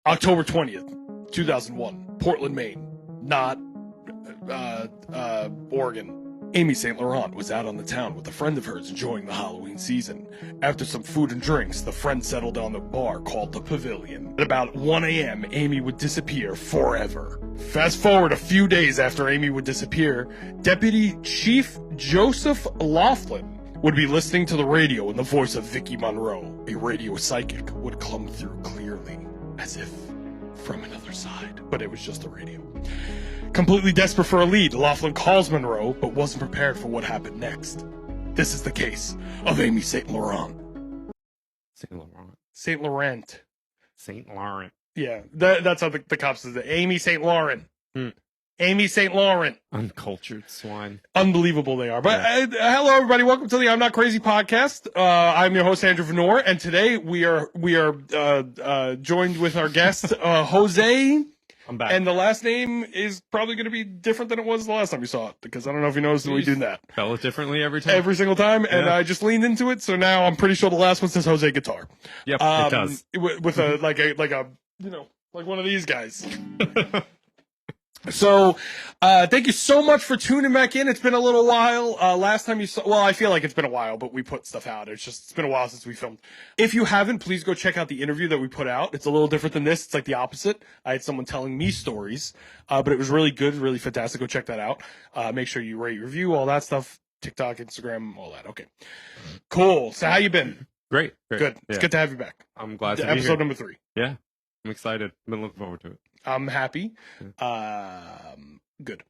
October 20th, 2001, Portland, Maine, not Oregon. Amy Saint Laurent was out on the town with a friend of hers enjoying the Halloween season. After some food and drinks, the friends settled down at a bar called the Pavillion. At about 1 a.m., Amy would disappear forever. Fast forward a few days after Amy would disappear, Deputy Chief Joseph Loughlin would be listening to the radio and the voice of Vicki Monroe, a radio psychic, would come through clearly, as if from another side, but it was just the radio. Completely desperate for a lead, Loughlin calls Monroe, but wasn't prepared for what happened next. This is the case of Amy Saint Laurent. Saint Laurent. Saint Laurent. Saint Laurent. Yeah, that's how the cops say it. Amy Saint Laurent. Amy Saint Laurent. Uncultured swine. Unbelievable they are. But hello, everybody. Welcome to the I'm Not Crazy podcast. I'm your host, Andrew Venor, and today we are joined with our guest, Jose. I'm back. And the last name is probably going to be different than it was the last time you saw it, because I don't know if you noticed that we do that. Spell it differently every time? Every single time, and I just leaned into it, so now I'm pretty sure the last one says Jose Guitar. Yep, it does. With a, like a, you know, like one of these guys. So, thank you so much for tuning back in. It's been a little while. Last time you saw, well, I feel like it's been a while, but we put stuff out. It's been a while since we filmed. If you haven't, please go check out the interview that we put out. It's a little different than this. It's like the opposite. I had someone telling me stories, but it was really good, really fantastic. Go check that out. Make sure you rate, review, all that stuff. TikTok, Instagram, all that. Okay. Cool. So how you been? Great. Good. It's good to have you back. I'm glad to be Episode here. number 3. Yeah. I'm excited. I've been looking forward to it. I'm happy. Good.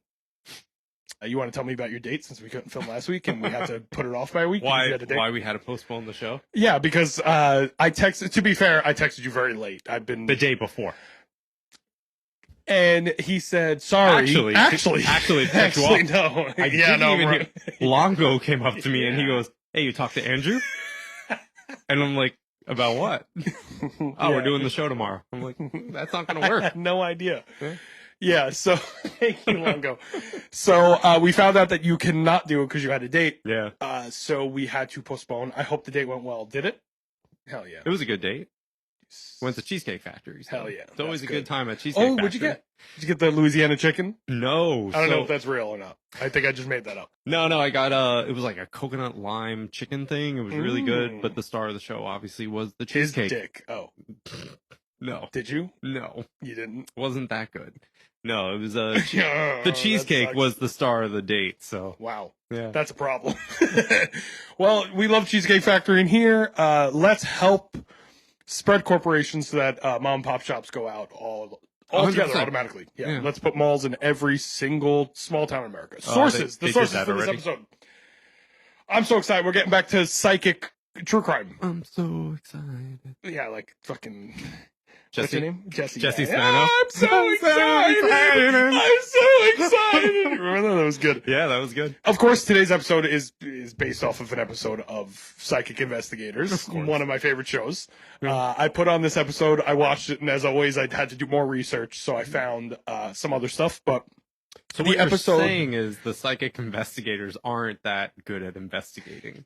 You want to tell me about your date, since we couldn't film last week and we had to put it off by a week? Why we had to postpone the show? Yeah, because I texted. To be fair, I texted you very late. I've been The day before. And he said, "Sorry, actually, no." Longo came up to me and he goes, "Hey, you talked to Andrew?" And I'm like, "About what?" "Oh, we're doing the show tomorrow." I'm like, "That's not going to work." I had no idea. Yeah, so thank you, Longo. So we found out that you cannot do it because you had a date. Yeah. So we had to postpone. I hope the date went well. Did it? Hell yeah. It was a good date. Went to Cheesecake Factory. So Hell yeah. It's always a good time at Cheesecake Factory. What'd you get? Did you get the Louisiana chicken? No. I don't know if that's real or not. I think I just made that up. No, I got it was like a coconut lime chicken thing. It was really good, but the star of the show obviously was the cheesecake. His dick. Oh. No. Did you? No. You didn't? Wasn't that good. No, it was the cheesecake was the star of the date, so. Wow. Yeah. That's a problem. Well, we love Cheesecake Factory in here. Let's help spread corporations so that mom and pop shops go out all together automatically. Yeah. Let's put malls in every single small town in America. Sources. The sources for this episode. I'm so excited. We're getting back to psychic true crime. I'm so excited. Yeah, like fucking... Jesse? What's your name? Jesse. Jesse Yeah. Spano. I'm so excited. I'm so excited. Remember that was good. Yeah, that was good. Of course, today's episode is based off of an episode of Psychic Investigators, one of my favorite shows. I put on this episode, I watched it, and as always, I had to do more research, so I found some other stuff. But so what you're saying is the Psychic Investigators aren't that good at investigating.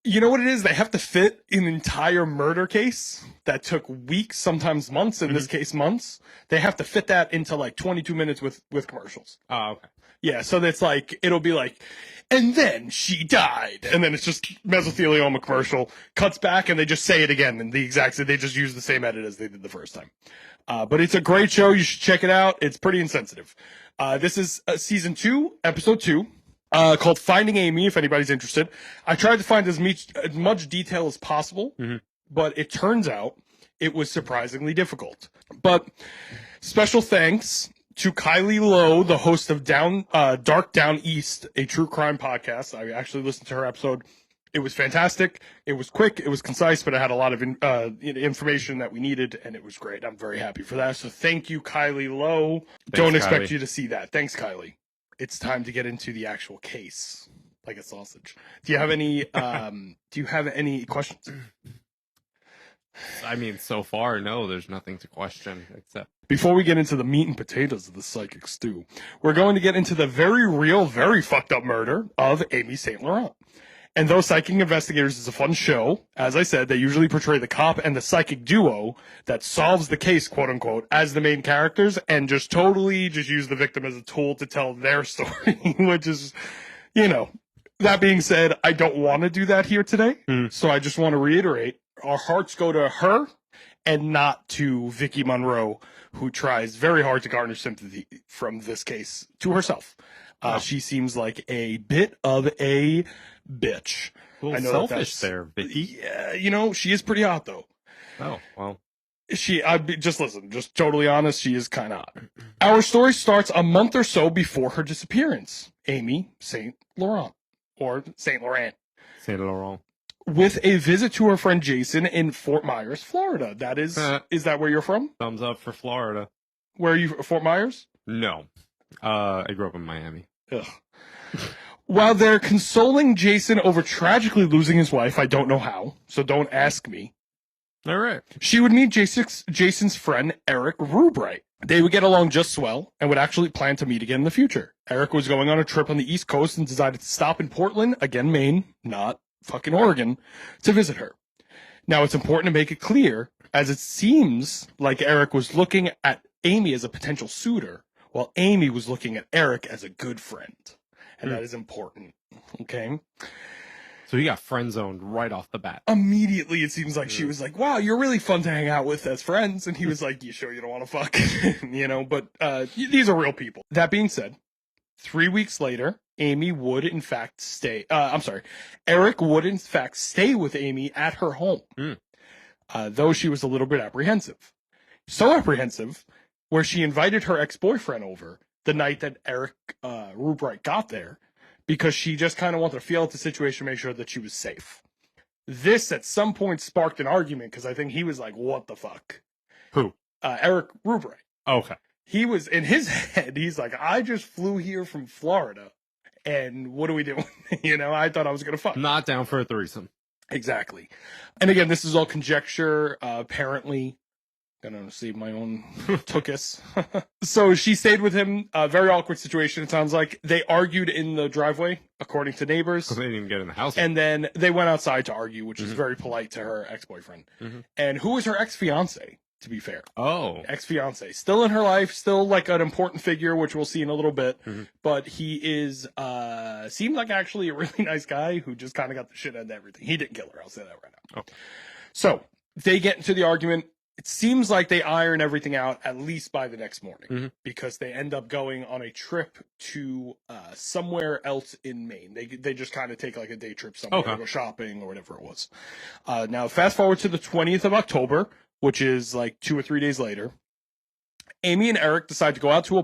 You know what it is? They have to fit an entire murder case that took weeks, sometimes months, in this case months. They have to fit that into like 22 minutes with commercials. Oh, okay. Yeah, so that's like, it'll be like, and then she died. And then it's just mesothelioma commercial, cuts back, and they just say it again. And they just use the same edit as they did the first time. But it's a great show. You should check it out. It's pretty insensitive. This is season 2, episode 2. Called Finding Amy, if anybody's interested. I tried to find as much detail as possible, but it turns out it was surprisingly difficult. But special thanks to Kylie Lowe, the host of Dark Down East, a true crime podcast. I actually listened to her episode. It was fantastic. It was quick. It was concise, but it had a lot of information that we needed, and it was great. I'm very happy for that. So thank you, Kylie Lowe. Don't expect you to see that. Thanks, Kylie. It's time to get into the actual case, like a sausage. Do you have any? Questions? I mean, so far, no. There's nothing to question except. Before we get into the meat and potatoes of the psychic stew, we're going to get into the very real, very fucked up murder of Amy Saint Laurent. And though Psychic Investigators is a fun show, as I said, they usually portray the cop and the psychic duo that solves the case, quote unquote, as the main characters, and just totally just use the victim as a tool to tell their story, which is, you know. That being said, I don't want to do that here today, so I just want to reiterate, our hearts go to her and not to Vicki Monroe, who tries very hard to garner sympathy from this case to herself. She seems like a bit of a bitch. A little selfish there, Vicki. Yeah, you know, she is pretty hot, though. Oh, well. Just totally honest, she is kind of hot. Our story starts a month or so before her disappearance. Amy Saint Laurent. Or Saint Laurent. Saint Laurent. With a visit to her friend Jason in Fort Myers, Florida. That is that where you're from? Thumbs up for Florida. Where are you, Fort Myers? No. I grew up in Miami. Ugh. While they're consoling Jason over tragically losing his wife, I don't know how, so don't ask me. All right. She would meet Jason's friend, Eric Rubright. They would get along just swell and would actually plan to meet again in the future. Eric was going on a trip on the East Coast and decided to stop in Portland, again Maine, not fucking Oregon, to visit her. Now, it's important to make it clear, as it seems like Eric was looking at Amy as a potential suitor, while Amy was looking at Eric as a good friend. And that is important, okay? So he got friend-zoned right off the bat. Immediately, it seems like she was like, wow, you're really fun to hang out with as friends. And he was like, you sure you don't want to fuck? You know, but these are real people. That being said, 3 weeks later, Eric would in fact stay with Amy at her home. Though she was a little bit apprehensive. So apprehensive, where she invited her ex-boyfriend over the night that Eric Rubright got there, because she just kind of wanted to feel out the situation, make sure that she was safe. This, at some point, sparked an argument, because I think he was like, what the fuck? Who? Eric Rubright. Okay. He was, in his head, he's like, I just flew here from Florida, and what are we doing? You know, I thought I was going to fuck. Not down for a threesome. Exactly. And again, this is all conjecture. Apparently, gonna save my own tuchus. So she stayed with him. A very awkward situation, it sounds like. They argued in the driveway, according to neighbors. They didn't even get in the house. And then they went outside to argue, which is very polite to her ex-boyfriend. And who was her ex-fiance, to be fair? Oh. Ex-fiance. Still in her life, still like an important figure, which we'll see in a little bit. But he is, seemed like actually a really nice guy who just kind of got the shit out of everything. He didn't kill her, I'll say that right now. Okay. So, they get into the argument. It seems like they iron everything out at least by the next morning, because they end up going on a trip to somewhere else in Maine. They just kind of take like a day trip somewhere to go shopping or whatever it was. Now, fast forward to the 20th of October, which is like 2 or 3 days later. Amy and Eric decide to go out to a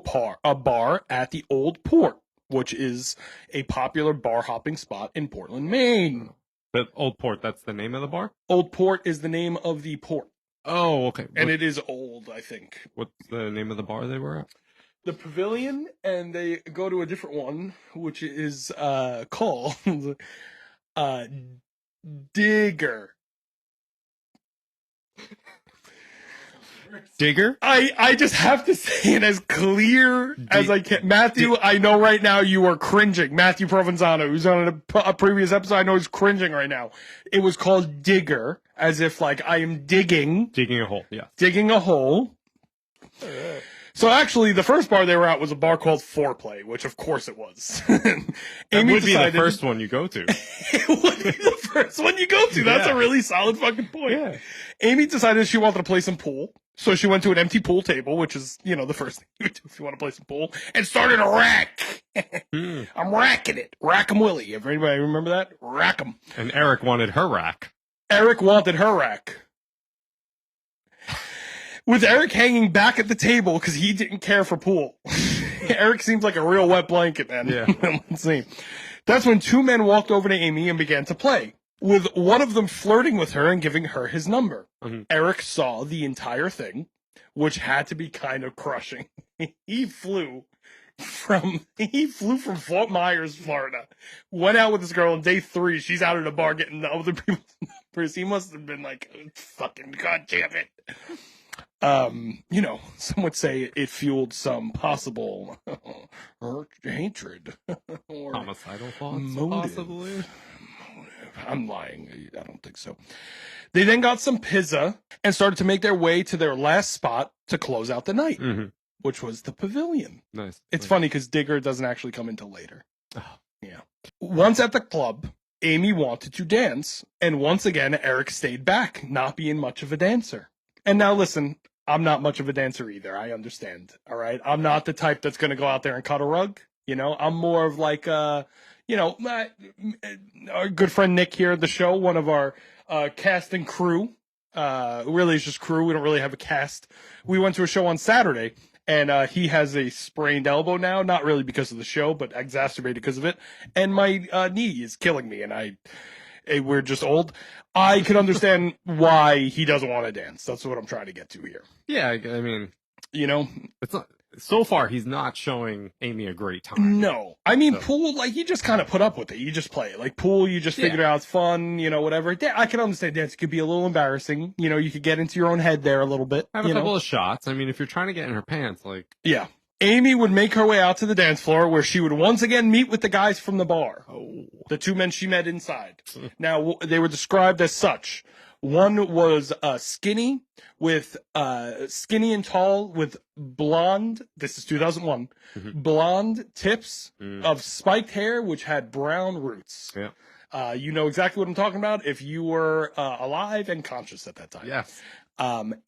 bar at the Old Port, which is a popular bar hopping spot in Portland, Maine. The Old Port, that's the name of the bar? Old Port is the name of the port. Oh, okay. And it is old, I think. What's the name of the bar they were at? The Pavillion, and they go to a different one, which is called Digger. Digger? I just have to say it as clear as I can. Matthew, I know right now you are cringing. Matthew Provenzano, who's on a previous episode, I know he's cringing right now. It was called Digger, as if like I am digging. Digging a hole, yeah. Digging a hole. So actually, the first bar they were at was a bar called Foreplay, which of course it was. It would be the first one you go to. It would be the first one you go to. That's a really solid fucking point. Yeah. Amy decided she wanted to play some pool. So she went to an empty pool table, which is, you know, the first thing you do if you want to play some pool, and started a rack. I'm racking it. Rack 'em Willie. Everybody remember that? Rack 'em. And Eric wanted her rack. Eric wanted her rack. With Eric hanging back at the table because he didn't care for pool. Eric seems like a real wet blanket, man. Yeah. Let's see. That's when two men walked over to Amy and began to play, with one of them flirting with her and giving her his number. Eric saw the entire thing, which had to be kind of crushing. He flew from Fort Myers, Florida, went out with this girl on day 3. She's out at a bar getting the other people's numbers. He must have been like, fucking goddamn it. You know, some would say it fueled some possible hatred or homicidal thoughts, motive. possibly. I'm lying. I don't think so. They then got some pizza and started to make their way to their last spot to close out the night, which was the Pavillion. Nice. It's funny because Digger doesn't actually come until later. Oh. Yeah. Once at the club, Amy wanted to dance, and once again, Eric stayed back, not being much of a dancer. And now listen, I'm not much of a dancer either. I understand. All right. I'm not the type that's going to go out there and cut a rug. You know, I'm more of like, our good friend Nick here at the show, one of our cast and crew. Really, it's just crew. We don't really have a cast. We went to a show on Saturday, and he has a sprained elbow now, not really because of the show, but exacerbated because of it. And my knee is killing me, and we're just old. I can understand why he doesn't want to dance. That's what I'm trying to get to here. Yeah, I mean, you know, it's not. So far, he's not showing Amy a great time. No. I mean, pool, like, you just kind of put up with it. You just play it. Like, pool, you just figure it out. It's fun, you know, whatever. I can understand dance. It could be a little embarrassing. You know, you could get into your own head there a little bit. Have a couple of shots. I mean, if you're trying to get in her pants, like... Yeah. Amy would make her way out to the dance floor where she would once again meet with the guys from the bar. Oh. The two men she met inside. Now, they were described as such. One was skinny and tall with blonde. This is 2001. Blonde tips of spiked hair, which had brown roots. Yeah. You know exactly what I'm talking about if you were alive and conscious at that time. Yes.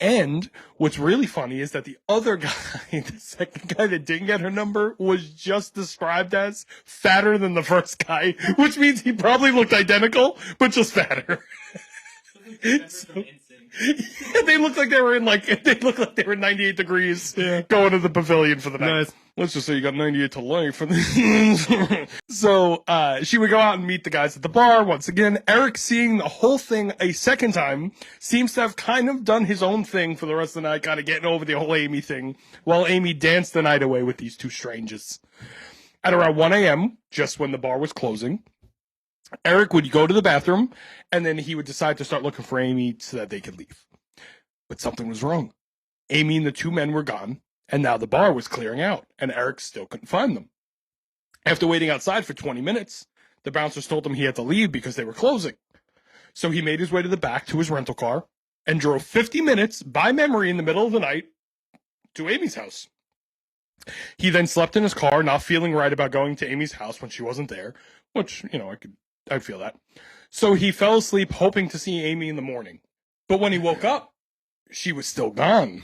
And what's really funny is that the other guy, the second guy that didn't get her number, was just described as fatter than the first guy, which means he probably looked identical, but just fatter. So, yeah, they look like they were in 98 degrees going to the Pavillion for the night. Nice. Let's just say you got 98 to life for So she would go out and meet the guys at the bar once again. Eric, seeing the whole thing a second time, seems to have kind of done his own thing for the rest of the night, kind of getting over the whole Amy thing, while Amy danced the night away with these two strangers. At around 1 a.m., just when the bar was closing, Eric would go to the bathroom, and then he would decide to start looking for Amy so that they could leave. But something was wrong. Amy and the two men were gone, and now the bar was clearing out, and Eric still couldn't find them. After waiting outside for 20 minutes, the bouncers told him he had to leave because they were closing. So he made his way to the back to his rental car and drove 50 minutes by memory in the middle of the night to Amy's house. He then slept in his car, not feeling right about going to Amy's house when she wasn't there, which, you know, I'd feel that. So he fell asleep hoping to see Amy in the morning. But when he woke up, she was still gone.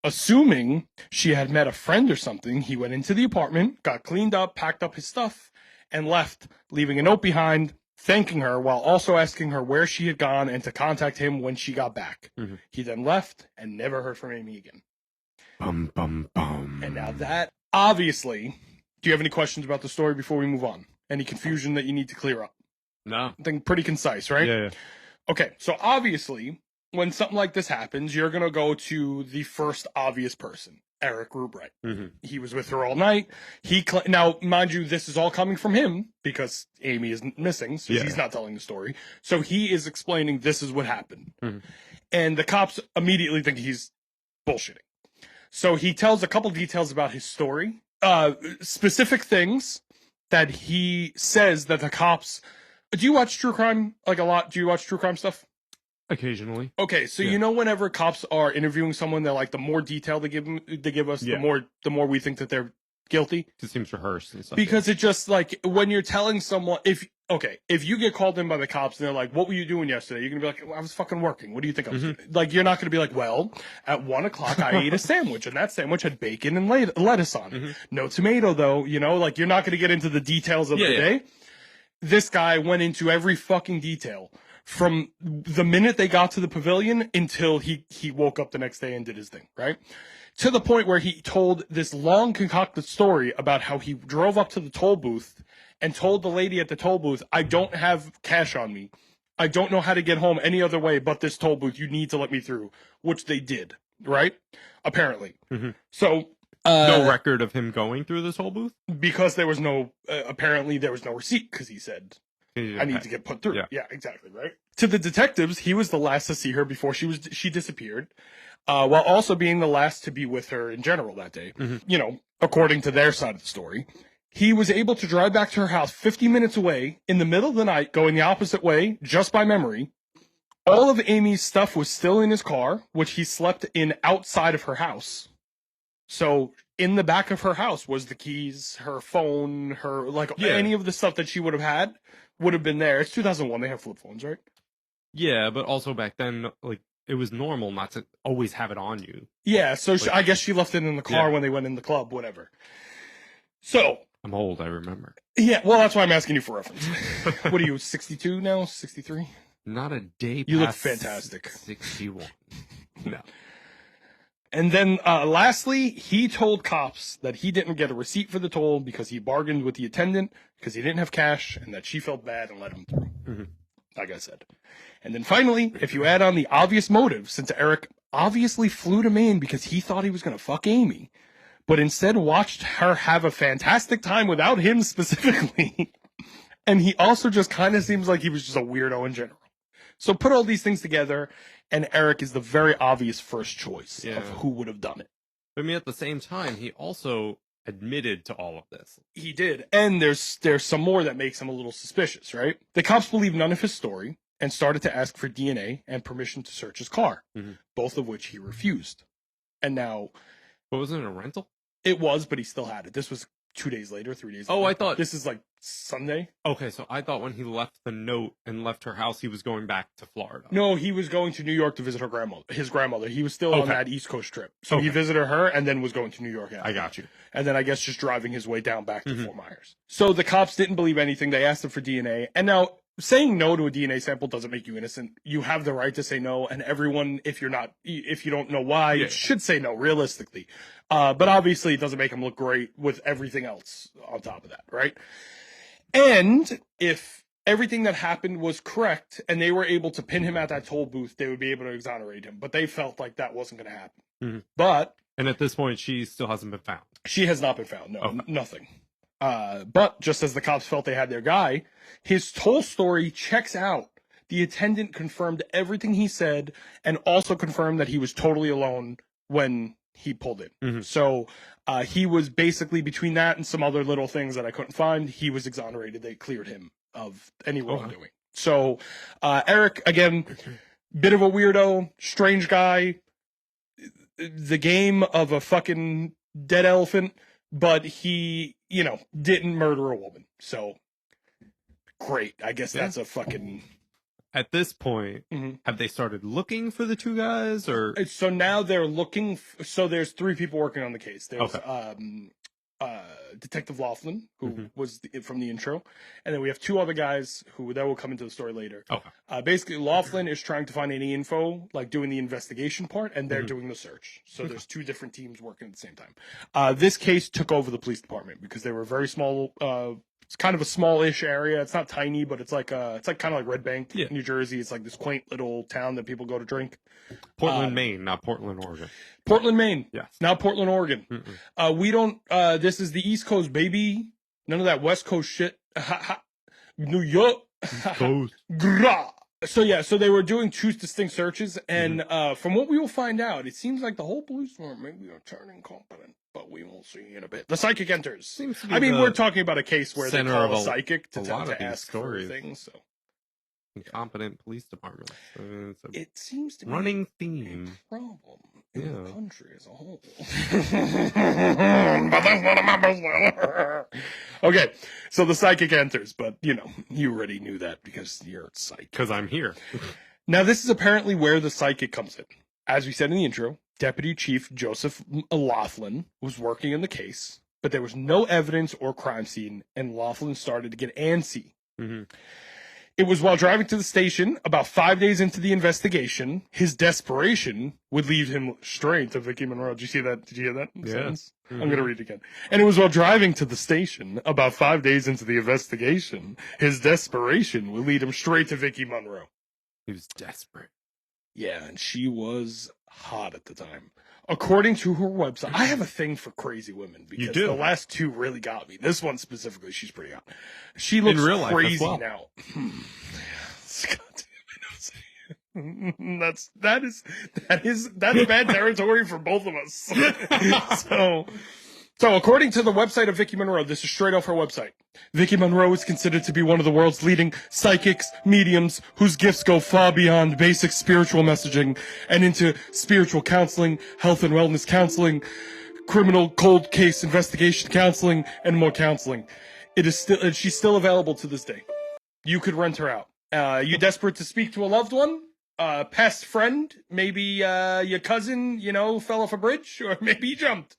Assuming she had met a friend or something, he went into the apartment, got cleaned up, packed up his stuff, and left, leaving a note behind, thanking her while also asking her where she had gone and to contact him when she got back. He then left and never heard from Amy again. Bum, bum, bum. And now that, obviously, do you have any questions about the story before we move on? Any confusion that you need to clear up? No. I think pretty concise, right? Yeah. Okay, so obviously, when something like this happens, you're going to go to the first obvious person, Eric Rubright. He was with her all night. Now, mind you, this is all coming from him because Amy is missing, so he's not telling the story. So he is explaining this is what happened. And the cops immediately think he's bullshitting. So he tells a couple details about his story, specific things that he says that the cops... Do you watch true crime, like, a lot? Do you watch true crime stuff? Occasionally. Okay, so you know whenever cops are interviewing someone, they're like, the more detail they give us, the more we think that they're guilty. It seems rehearsed and stuff. Because it just, like, when you're telling someone... If you get called in by the cops and they're like, what were you doing yesterday? You're going to be like, well, I was fucking working. What do you think I was doing? Like, you're not going to be like, well, at 1 o'clock I ate a sandwich and that sandwich had bacon and lettuce on it. No tomato though, you know, like, you're not going to get into the details of the day. This guy went into every fucking detail from the minute they got to the Pavillion until he woke up the next day and did his thing, right? To the point where he told this long concocted story about how he drove up to the toll booth and told the lady at the toll booth, I don't have cash on me. I don't know how to get home any other way but this toll booth. You need to let me through, which they did, right? Apparently. So... no record of him going through this whole booth? Because there was no... apparently there was no receipt because he said, I need to get put through. Yeah, exactly, right? To the detectives, he was the last to see her before she disappeared, while also being the last to be with her in general that day. You know, according to their side of the story. He was able to drive back to her house 50 minutes away in the middle of the night, going the opposite way, just by memory. All of Amy's stuff was still in his car, which he slept in outside of her house. So in the back of her house was the keys, her phone, any of the stuff that she would have had would have been there. It's 2001. They have flip phones, right? Yeah, but also back then, like, it was normal not to always have it on you. Yeah, so I guess she left it in the car when they went in the club, whatever. So I'm old, I remember. Yeah, well, that's why I'm asking you for reference. What are you, 62 now? 63? Not a day You look past fantastic. 61. No. And then lastly, he told cops that he didn't get a receipt for the toll because he bargained with the attendant because he didn't have cash and that she felt bad and let him through. Mm-hmm. Like I said. And then finally, if you add on the obvious motive, since Eric obviously flew to Maine because he thought he was going to fuck Amy, but instead watched her have a fantastic time without him specifically. And he also just kind of seems like he was just a weirdo in general. So put all these things together, and Eric is the very obvious first choice of who would have done it. I mean, at the same time, he also admitted to all of this. He did. And there's some more that makes him a little suspicious, right? The cops believed none of his story and started to ask for DNA and permission to search his car, both of which he refused. And now... But wasn't it a rental? It was, but he still had it. This was 2 days later, 3 days later. Oh, I thought... This is like Sunday. Okay, so I thought when he left the note and left her house, he was going back to Florida. No, he was going to New York to visit his grandmother. He was still on that East Coast trip. So he visited her and then was going to New York after. I got you. And then I guess just driving his way down back to Fort Myers. So the cops didn't believe anything. They asked him for DNA. And now, saying no to a DNA sample doesn't make you innocent. You have the right to say no, and everyone, if you don't know why, should say no, realistically. But obviously, it doesn't make him look great with everything else on top of that, right? And if everything that happened was correct, and they were able to pin him at that toll booth, they would be able to exonerate him. But they felt like that wasn't going to happen. But... And at this point, she still hasn't been found. She has not been found, no, nothing. But just as the cops felt they had their guy, his toll story checks out. The attendant confirmed everything he said and also confirmed that he was totally alone when he pulled in. So he was basically, between that and some other little things that I couldn't find, he was exonerated. They cleared him of any wrongdoing. So Eric, again, bit of a weirdo, strange guy, the game of a fucking dead elephant, but he, didn't murder a woman. So, great. I guess that's a fucking... At this point, have they started looking for the two guys, or? So now they're looking... So there's 3 people working on the case. There's Detective Loughlin, who was from the intro, and then we have 2 other guys that will come into the story later. Basically, Loughlin is trying to find any info, like doing the investigation part, and they're doing the search. So there's 2 different teams working at the same time. This case took over the police department because they were very small. It's kind of a small-ish area. It's not tiny, but it's like kind of like Red Bank, New Jersey. It's like this quaint little town that people go to drink. Portland, Maine, not Portland, Oregon. Portland, Maine. Yes. Not Portland, Oregon. We don't, this is the East Coast, baby. None of that West Coast shit. New York. Gra. So they were doing 2 distinct searches, and from what we will find out, it seems like the whole police department maybe are turning competent, but we will see in a bit. The psychic enters. We're talking about a case where they call a psychic to ask for things, so. Incompetent police department. It seems to be running theme problem in the country as a whole. But that's none of my business. Okay, so the psychic enters, but you already knew that because you're a psychic. Because I'm here. Now, this is apparently where the psychic comes in. As we said in the intro, Deputy Chief Joseph Loughlin was working in the case, but there was no evidence or crime scene, and Loughlin started to get antsy. It was while driving to the station, about 5 days into the investigation, his desperation would lead him straight to Vicki Monroe. Did you see that? Did you hear that sentence? I'm going to read it again. And it was while driving to the station, about 5 days into the investigation, his desperation would lead him straight to Vicki Monroe. He was desperate. Yeah, and she was hot at the time. According to her website, I have a thing for crazy women because the last 2 really got me. This one specifically, she's pretty hot. She looks crazy now. That's bad territory for both of us. So So, according to the website of Vicki Monroe, this is straight off her website. Vicki Monroe is considered to be one of the world's leading psychics, mediums, whose gifts go far beyond basic spiritual messaging and into spiritual counseling, health and wellness counseling, criminal cold case investigation counseling, and more counseling. She's still available to this day. You could rent her out. You desperate to speak to a loved one? Past friend? Maybe your cousin, fell off a bridge? Or maybe he jumped.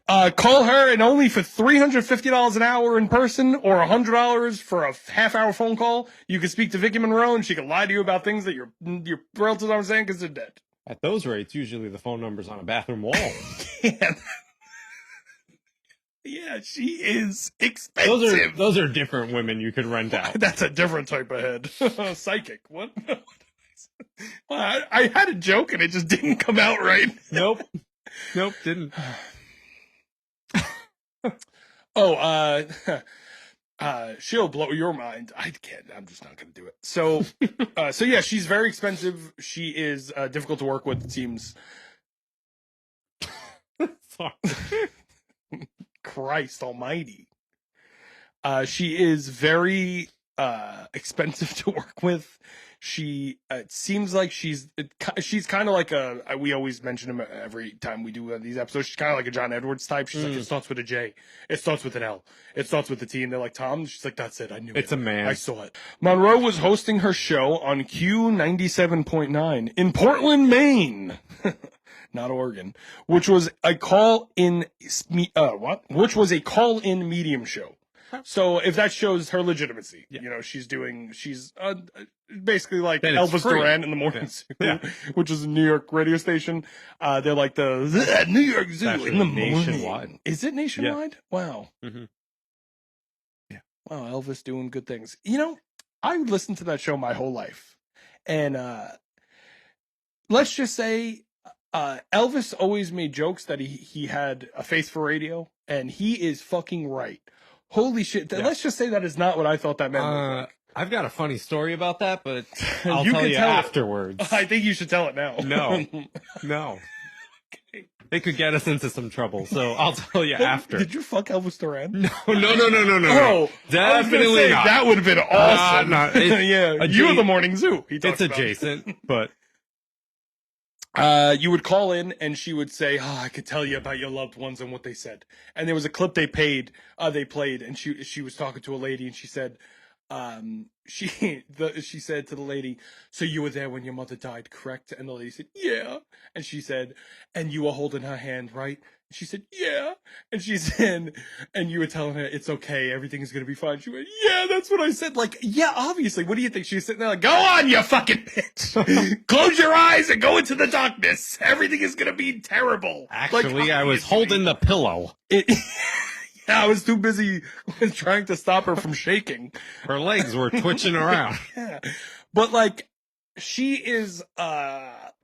Call her, and only for $350 an hour in person or $100 for a half-hour phone call, you can speak to Vicki Monroe, and she can lie to you about things that your relatives aren't saying because they're dead. At those rates, usually the phone number's on a bathroom wall. Yeah, she is expensive. Those are different women you could rent out. That's a different type of head. Psychic. What? Well, I had a joke, and it just didn't come out right. Nope, didn't. She'll blow your mind. I can't. I'm just not going to do it. So, yeah, she's very expensive. She is difficult to work with. It seems. Sorry. Christ Almighty. She is very expensive to work with. It seems like she's kind of like we always mention him every time we do these episodes. She's kind of like a John Edwards type. She's like, it starts with a J. It starts with an L. It starts with a T. And they're like, Tom? She's like, that's it. I knew it. It's a man. I saw it. Monroe was hosting her show on Q97.9 in Portland, Maine. Not Oregon. Which was a call-in medium show. So if that shows her legitimacy, she's basically like then Elvis Duran in the morning zoo, which is a New York radio station. They're like the New York Zoo in the nationwide. morning. Is it nationwide? Yeah. Wow. Mm-hmm. Yeah. Wow, Elvis doing good things. I listened to that show my whole life. And let's just say Elvis always made jokes that he had a face for radio, and he is fucking right. Holy shit. Yeah. Let's just say that is not what I thought that man looked like. I've got a funny story about that, but I'll tell you afterwards. I think you should tell it now. No. Okay. They could get us into some trouble, so I'll tell you after. Did you fuck Elvis Duran? No. Oh, definitely not. That would have been awesome. Yeah, you were the morning zoo. It's adjacent, but... you would call in and she would say, I could tell you about your loved ones and what they said. And there was a clip they played and she was talking to a lady and she said, she said to the lady, so you were there when your mother died, correct? And the lady said, yeah. And she said, and you were holding her hand, right? And she said, yeah. And she said, and you were telling her, it's okay, everything is going to be fine. She went, yeah, that's what I said. Like, yeah, obviously. What do you think? She's sitting there like, go on, you fucking bitch. Close your eyes and go into the darkness. Everything is going to be terrible. Actually, I was holding the pillow. I was too busy trying to stop her from shaking. Her legs were twitching around. Yeah. But like, she is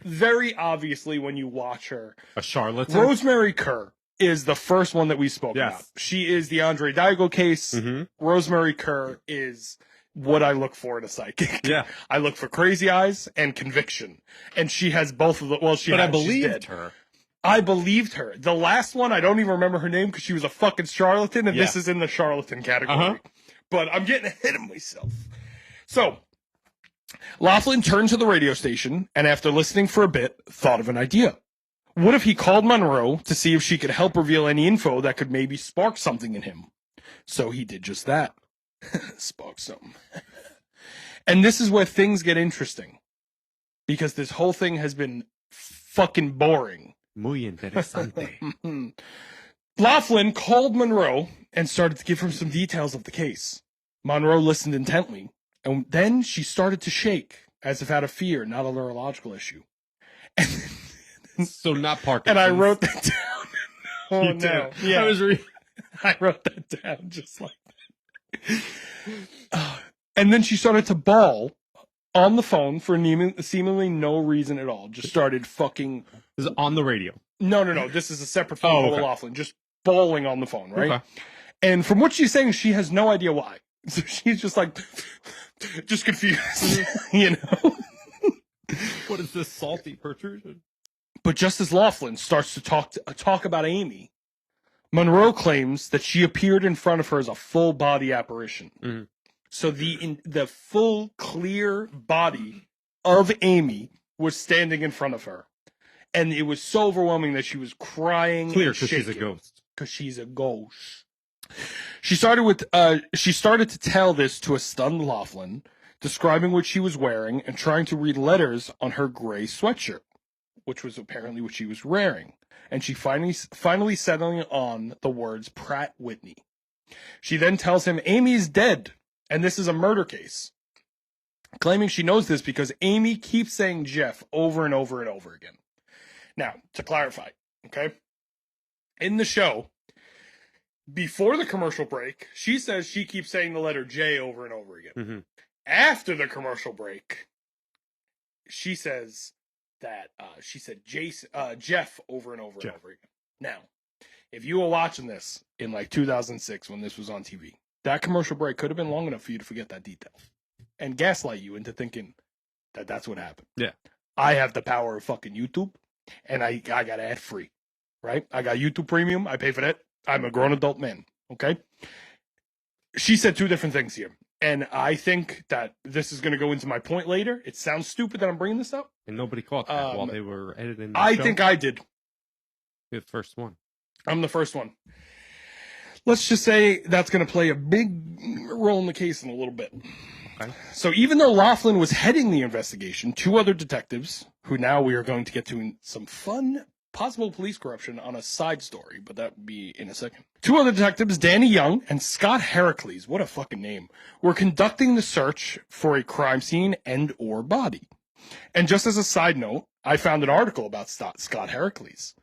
very obviously, when you watch her, a charlatan. Rosemary Kerr is the first one that we spoke about. She is the Andre Diego case. Mm-hmm. Rosemary Kerr is what I look for in a psychic. Yeah. I look for crazy eyes and conviction. And she has both of the, I believed her. I believed her. The last one, I don't even remember her name because she was a fucking charlatan, and this is in the charlatan category. Uh-huh. But I'm getting ahead of myself. So, Loughlin turned to the radio station, and after listening for a bit, thought of an idea. What if he called Monroe to see if she could help reveal any info that could maybe spark something in him? So he did just that. Spark something. And this is where things get interesting. Because this whole thing has been fucking boring. Muy interesante. Loughlin called Monroe and started to give her some details of the case. Monroe listened intently, and then she started to shake, as if out of fear, not a neurological issue. So not Parkinson's. And I wrote that down. Oh, you no. Did. Yeah. I wrote that down just like that. And then she started to bawl on the phone for seemingly no reason at all. Just started fucking... This is on the radio. No. This is a separate phone call with Loughlin. Just bawling on the phone, right? Okay. And from what she's saying, she has no idea why. So she's just like... just confused, you know? What is this salty protrusion? But just as Loughlin starts to talk about Amy, Monroe claims that she appeared in front of her as a full body apparition. Mm-hmm. So the full clear body of Amy was standing in front of her. And it was so overwhelming that she was crying. Clear, and because she's a shaking. ghost. Because she's a ghost. She started to tell this to a stunned Loughlin, describing what she was wearing and trying to read letters on her gray sweatshirt, which was apparently what she was wearing. And she finally settling on the words Pratt Whitney. She then tells him Amy is dead, and this is a murder case. Claiming she knows this because Amy keeps saying Jeff over and over and over again. Now, to clarify, okay? In the show, before the commercial break, she says she keeps saying the letter J over and over again. Mm-hmm. After the commercial break, she says that she said Jeff over and over and over again. Now, if you were watching this in like 2006 when this was on TV, that commercial break could have been long enough for you to forget that detail and gaslight you into thinking that that's what happened. Yeah. I have the power of fucking YouTube, and I got ad free, right? I got YouTube Premium. I pay for that. I'm a grown adult man, okay? She said two different things here, and I think that this is going to go into my point later. It sounds stupid that I'm bringing this up. And nobody caught that while they were editing the I show. think I did. You're the first one. I'm the first one. Let's just say that's going to play a big role in the case in a little bit. Okay. So even though Loughlin was heading the investigation, two other detectives, who now we are going to get to in some fun possible police corruption on a side story, but that would be in a second. Two other detectives, Danny Young and Scott Heracles, what a fucking name, were conducting the search for a crime scene and or body. And just as a side note, I found an article about Scott Heracles.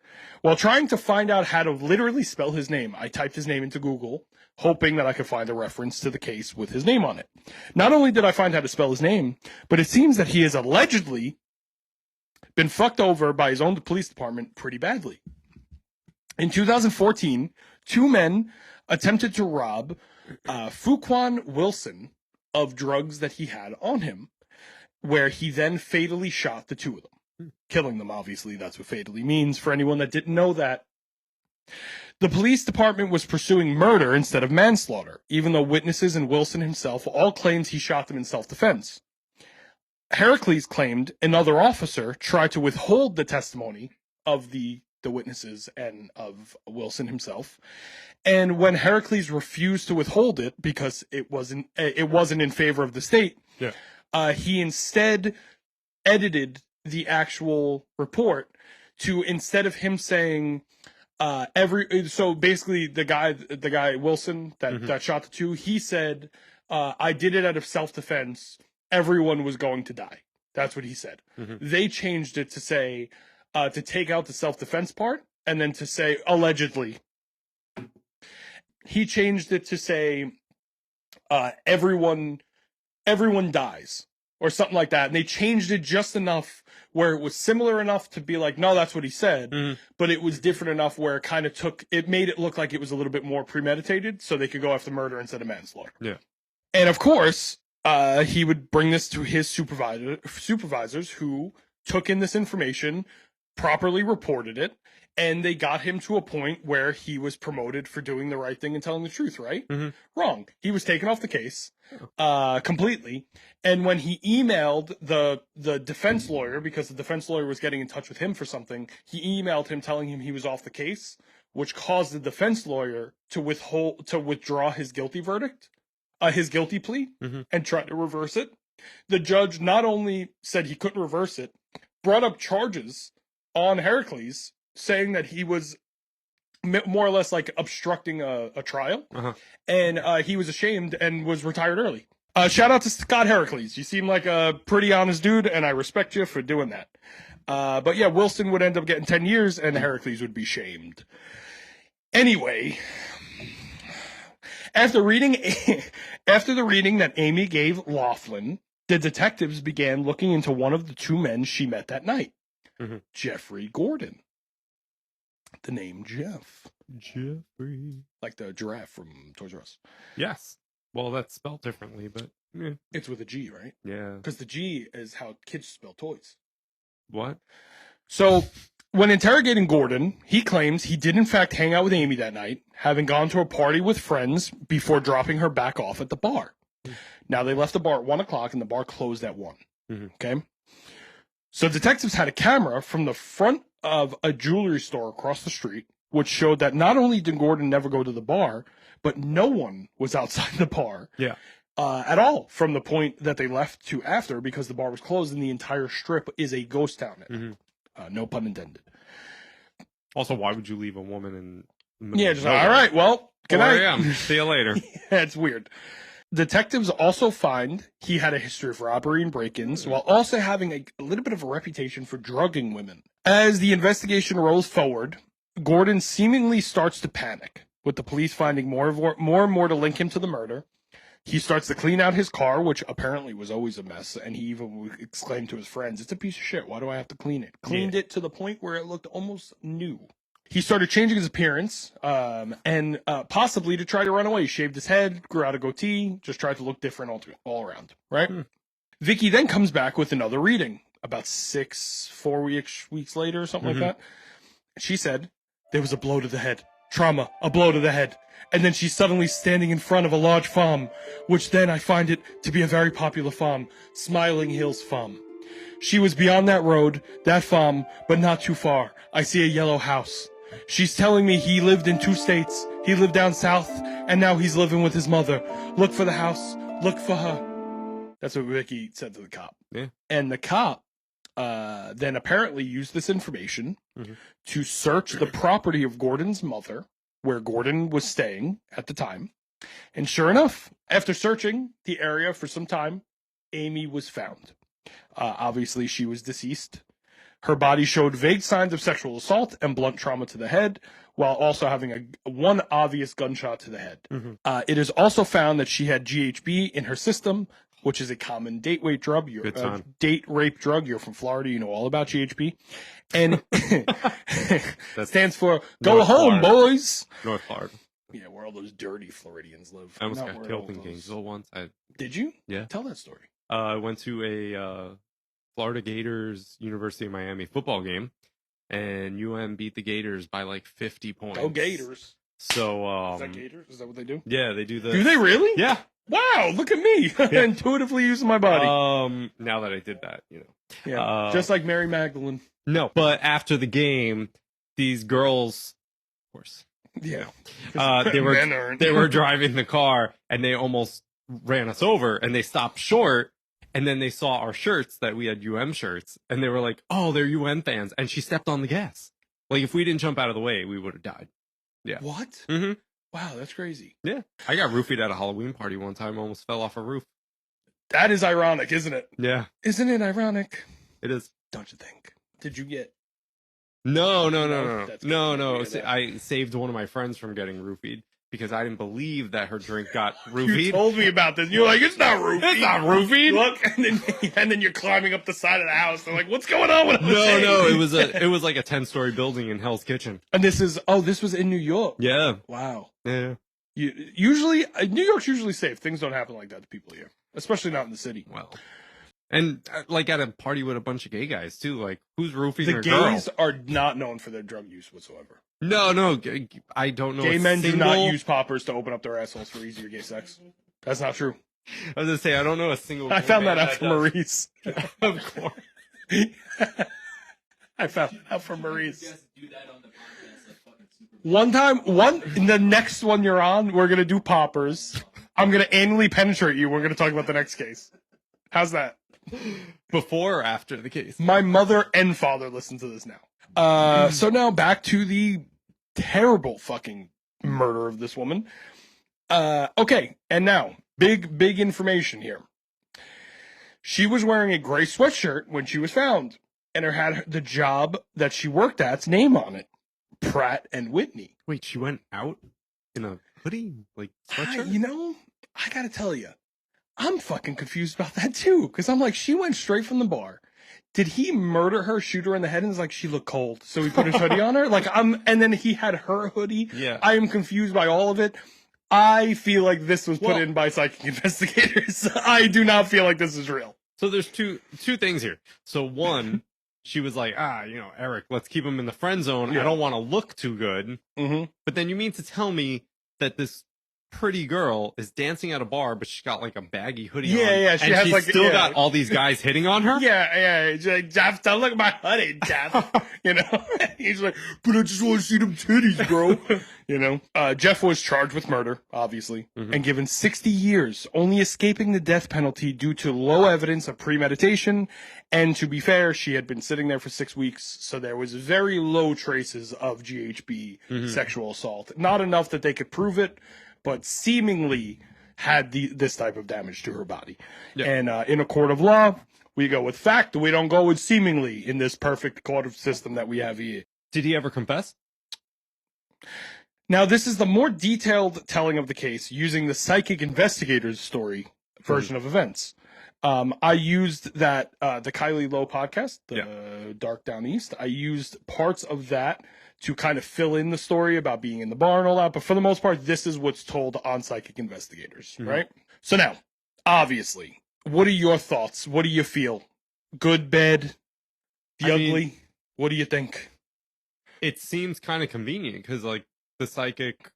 While trying to find out how to literally spell his name, I typed his name into Google, hoping that I could find a reference to the case with his name on it. Not only did I find how to spell his name, but it seems that he has allegedly been fucked over by his own police department pretty badly. In 2014, two men attempted to rob Fuquan Wilson of drugs that he had on him, where he then fatally shot the two of them. Killing them, obviously, that's what fatally means for anyone that didn't know that. The police department was pursuing murder instead of manslaughter, even though witnesses and Wilson himself all claimed he shot them in self-defense. Heracles claimed another officer tried to withhold the testimony of the witnesses and of Wilson himself. And when Heracles refused to withhold it because it wasn't in favor of the state, he instead edited the actual report to, instead of him saying so basically the guy Wilson that shot the two, he said I did it out of self-defense, everyone was going to die. That's what he said. They changed it to say to take out the self-defense part and then to say allegedly. He changed it to say everyone dies or something like that, and they changed it just enough where it was similar enough to be like, no, that's what he said, but it was different enough where it made it look like it was a little bit more premeditated, so they could go after murder instead of manslaughter. Yeah. And of course, he would bring this to his supervisors who took in this information, properly reported it, and they got him to a point where he was promoted for doing the right thing and telling the truth, right? Wrong. He was taken off the case completely. And when he emailed the defense lawyer, because the defense lawyer was getting in touch with him for something, he emailed him telling him he was off the case, which caused the defense lawyer to withdraw his guilty verdict, his guilty plea, and try to reverse it. The judge not only said he couldn't reverse it, brought up charges on Heracles, saying that he was more or less like obstructing a trial, and he was ashamed and was retired early. Shout out to Scott Heracles. You seem like a pretty honest dude, and I respect you for doing that. But yeah, Wilson would end up getting 10 years, and Heracles would be shamed. Anyway, after the reading that Amy gave Loughlin, the detectives began looking into one of the two men she met that night, Jeffrey Gordon. The name Jeff. Jeffrey. Like the giraffe from Toys R Us. Yes. Well, that's spelled differently, but... Yeah. It's with a G, right? Yeah. Because the G is how kids spell toys. What? So, When interrogating Gordon, he claims he did in fact hang out with Amy that night, having gone to a party with friends before dropping her back off at the bar. Now, they left the bar at 1 o'clock and the bar closed at 1. Okay? So detectives had a camera from the front of a jewelry store across the street, which showed that not only did Gordon never go to the bar, but no one was outside the bar. Yeah. At all from the point that they left to after, because the bar was closed and the entire strip is a ghost town. No pun intended. Also, why would you leave a woman in the middle Yeah, of just nowhere? all right. Well, good night. I am. See you later. Yeah, it's weird. Detectives also find he had a history of robbery and break-ins, while also having a little bit of a reputation for drugging women. As the investigation rolls forward, Gordon seemingly starts to panic, with the police finding more and more to link him to the murder. He starts to clean out his car, which apparently was always a mess, and he even exclaimed to his friends, "It's a piece of shit. Why do I have to clean it?" Cleaned it to the point where it looked almost new. He started changing his appearance, and possibly to try to run away. Shaved his head, grew out a goatee, just tried to look different all around, right? Vicki then comes back with another reading, about 4 weeks later or something like that. She said, there was a blow to the head. Trauma, a blow to the head. And then she's suddenly standing in front of a large farm, which then I find it to be a very popular farm, Smiling Hills Farm. She was beyond that road, that farm, but not too far. I see a yellow house. She's telling me he lived in 2 states. He lived down south, and now he's living with his mother. Look for the house. Look for her. That's what Vicki said to the cop. Yeah. And the cop then apparently used this information to search the property of Gordon's mother, where Gordon was staying at the time. And sure enough, after searching the area for some time, Amy was found. Obviously, she was deceased. Her body showed vague signs of sexual assault and blunt trauma to the head, while also having one obvious gunshot to the head. It is also found that she had GHB in her system, which is a common date rape drug. Date rape drug. You're from Florida, you know all about GHB, and that stands for "Go North home, Florida. Boys." North Florida. Yeah, where all those dirty Floridians live. I almost Not got where killed all in those- Gainesville once. Did you? Yeah. Tell that story. I went to a Florida Gators University of Miami football game, and UM beat the Gators by like 50 points. Go Gators. So, Is that Gators? Is that what they do? yeah, they do the. Do they really? Yeah. Wow, look at me. Intuitively using my body. Now that I did that, you know. Yeah. Just like Mary Magdalene. No, but after the game, these girls, of course, Yeah. they Men aren't. were driving the car and they almost ran us over and they stopped short. And then they saw our shirts, that we had UM shirts, and they were like, "Oh, they're UM fans." And she stepped on the gas. Like, if we didn't jump out of the way, we would have died. Yeah. What? Mm-hmm. Wow, that's crazy. Yeah. I got roofied at a Halloween party one time, almost fell off a roof. That is ironic, isn't it? Yeah. Isn't it ironic? It is. Don't you think? Did you get... No. That's good. I saved one of my friends from getting roofied because I didn't believe that her drink got You roofied. told me about this. You're like, it's not roofied. It's not roofied. Look, and then you're climbing up the side of the house. They're like, what's going on with No, it was like a 10-story building in Hell's Kitchen. And this was in New York. Yeah. Wow. Yeah. Usually, New York's usually safe. Things don't happen like that to people here, especially not in the city. Well. And like at a party with a bunch of gay guys too. Like, who's roofing The their girl? gays are not known for their drug use whatsoever. No, I don't know. Gay a men do single- not use poppers to open up their assholes for easier gay sex. That's not true. I was gonna say I don't know a single. I gay found man that out from does. Maurice. Of course. I found that out from Maurice. One time, the next one you're on, we're gonna do poppers. I'm gonna anally penetrate you. We're gonna talk about the next case. How's that? Before or after the case? My mother and father listen to this now. So now back to the terrible fucking murder of this woman. Okay, and now big information here. She was wearing a gray sweatshirt when she was found, and her had the job that she worked at's name on it, Pratt and Whitney. Wait, she went out in a hoodie, like sweatshirt? I gotta tell you, I'm fucking confused about that too, because I'm like, she went straight from the bar. Did he murder her, shoot her in the head, and it's like she looked cold, so he put his hoodie on her? Like and then he had her hoodie. Yeah. I am confused by all of it. I feel like this was put Well- in by psychic investigators. I do not feel like this is real. So there's two things here. So one, she was like, Eric, let's keep him in the friend zone. Yeah. I don't want to look too good. Mm-hmm. But then you mean to tell me that this pretty girl is dancing at a bar, but she's got like a baggy hoodie on. Yeah, she and has she's like still got all these guys hitting on her? Yeah. She's like, Jeff, don't look at my hoodie, Jeff. He's like, but I just want to see them titties, bro. Jeff was charged with murder, obviously, and given 60 years, only escaping the death penalty due to low evidence of premeditation. And to be fair, she had been sitting there for 6 weeks, so there was very low traces of GHB sexual assault. Not enough that they could prove it, but seemingly had this type of damage to her body. Yeah. And in a court of law, we go with fact. We don't go with seemingly in this perfect court of system that we have here. Did he ever confess? Now, this is the more detailed telling of the case using the psychic investigator's story version of events. I used that, the Kylie Lowe podcast, Dark Down East. I used parts of that to kind of fill in the story about being in the bar and all that. But for the most part, this is what's told on Psychic Investigators, right? So now, obviously, what are your thoughts? What do you feel? Good, bad, the ugly? What do you think? It seems kind of convenient because, like, the psychic